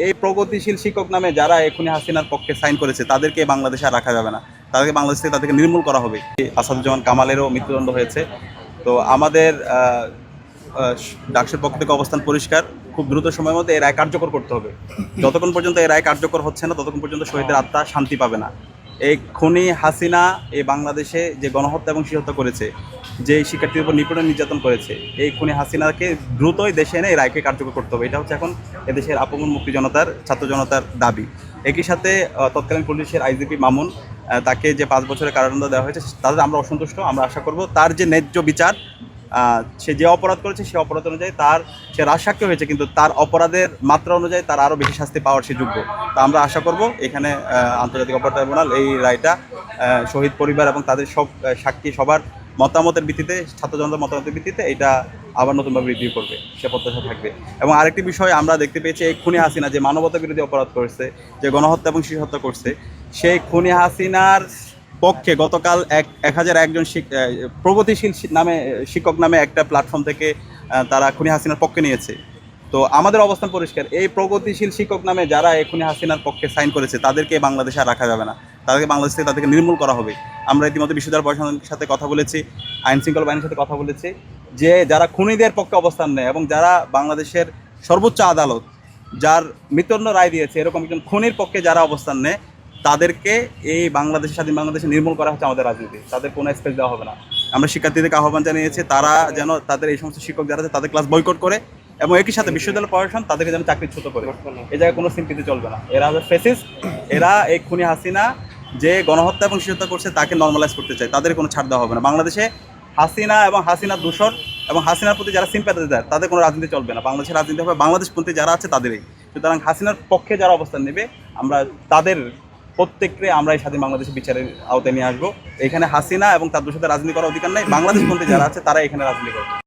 এই প্রগতিশীল শিক্ষক নামে যারা এখনই হাসিনার পক্ষে সাইন করেছে তাদেরকে বাংলাদেশে আর রাখা যাবে না। তাদেরকে বাংলাদেশ থেকে তাদেরকে নির্মূল করা হবে। আসাদুজ্জামান কামালেরও মৃত্যুদণ্ড হয়েছে। তো আমাদের ডাকসুর পক্ষ থেকে অবস্থান পরিষ্কার, খুব দ্রুত সময়ের মধ্যে এই রায় কার্যকর করতে হবে। যতক্ষণ পর্যন্ত এই রায় কার্যকর হচ্ছে না ততক্ষণ পর্যন্ত শহীদের আত্মা শান্তি পাবে না। এই খুনি হাসিনা এই বাংলাদেশে যে গণহত্যা এবং শিশুহত্যা করেছে, যে শিক্ষার্থীর উপর নিপীড়ন নির্যাতন করেছে, এই খুনি হাসিনাকে দ্রুতই দেশে এনে এই রায়কে কার্যকর করতে হবে। এটা হচ্ছে এখন এদেশের আপমন মুক্তি জনতার, ছাত্র জনতার দাবি। একই সাথে তৎকালীন পুলিশের আইজিপি মামুন, তাকে যে 5 বছরের কারাদণ্ড দেওয়া হয়েছে তাদের আমরা অসন্তুষ্ট। আমরা আশা করব তার যে ন্যায্য বিচার, সে যে অপরাধ করেছে সে অপরাধ অনুযায়ী সে রাজসাক্ষী হয়েছে, কিন্তু তার অপরাধের মাত্রা অনুযায়ী তার আরও বেশি শাস্তি পাওয়ার সে যোগ্য। তা আমরা আশা করব এখানে আন্তর্জাতিক অপরাধ ট্রাইব্যুনাল এই রায়টা শহীদ পরিবার এবং তাদের সব সাক্ষী সবার মতামতের ভিত্তিতে, ছাত্র জনতার মতামতের ভিত্তিতে এটা আবার নতুনভাবে রিভিউ করবে, সে প্রত্যাশা থাকবে। এবং আরেকটি বিষয় আমরা দেখতে পেয়েছি, এই খুনি হাসিনা যে মানবতা বিরোধী অপরাধ করছে, যে গণহত্যা এবং শিশু হত্যা করছে, সেই খুনি হাসিনার পক্ষে গতকাল 1001 জন প্রগতিশীল শিক্ষক নামে একটা প্ল্যাটফর্ম থেকে তারা খুনি হাসিনার পক্ষে নিয়েছে। তো আমাদের অবস্থান পরিষ্কার, এই প্রগতিশীল শিক্ষক নামে যারা এই খুনি হাসিনার পক্ষে সাইন করেছে তাদেরকে বাংলাদেশে আর রাখা যাবে না। তাদেরকে বাংলাদেশ থেকে তাদেরকে নির্মূল করা হবে। আমরা ইতিমধ্যে বিশ্ববিদ্যালয় প্রশাসনের সাথে কথা বলেছি, আইন শৃঙ্খলা বাহিনীর সাথে কথা বলেছি, যে যারা খুনিদের পক্ষে অবস্থান নেয় এবং যারা বাংলাদেশের সর্বোচ্চ আদালত যার মৃত্যুদণ্ড রায় দিয়েছে এরকম একজন খুনির পক্ষে যারা অবস্থান নেয় তাদেরকে এই স্বাধীন বাংলাদেশে নির্মূল করা হচ্ছে আমাদের রাজনীতি। তাদের কোনো স্পেস দেওয়া হবে না। আমরা শিক্ষার্থীদেরকে আহ্বান জানিয়েছি তারা যেন তাদের এই সমস্ত শিক্ষক যারা আছে তাদের ক্লাস বয়কট করে, এবং একই সাথে বিশ্ববিদ্যালয় প্রশাসন তাদেরকে যেন চাকরিচ্যুত করে। এই জায়গায় কোনো সিম্পিতি চলবে না। এরা হবে ফেসিস্ট। এরা এই খুনি হাসিনা যে গণহত্যা এবং শিশুহত্যা করছে তাকে নর্মালাইজ করতে চায়, তাদের কোনো ছাড় দেওয়া হবে না। বাংলাদেশে হাসিনা এবং হাসিনার দূষর এবং হাসিনার প্রতি যারা সিম্প্যাথি দেয় তাদের কোনো রাজনীতি চলবে না। বাংলাদেশের রাজনীতি হবে বাংলাদেশপন্থী যারা আছে তাদেরই। সুতরাং হাসিনার পক্ষে যারা অবস্থান নেবে আমরা তাদের প্রত্যেককে আমরা এই স্বাধীন বাংলাদেশের বিচারের আওতায় নিয়ে আসবো। এখানে হাসিনা এবং তার দূষিত রাজনীতি করার অধিকার নেই। বাংলাদেশপন্থী যারা আছে তারা এখানে রাজনীতি করবে।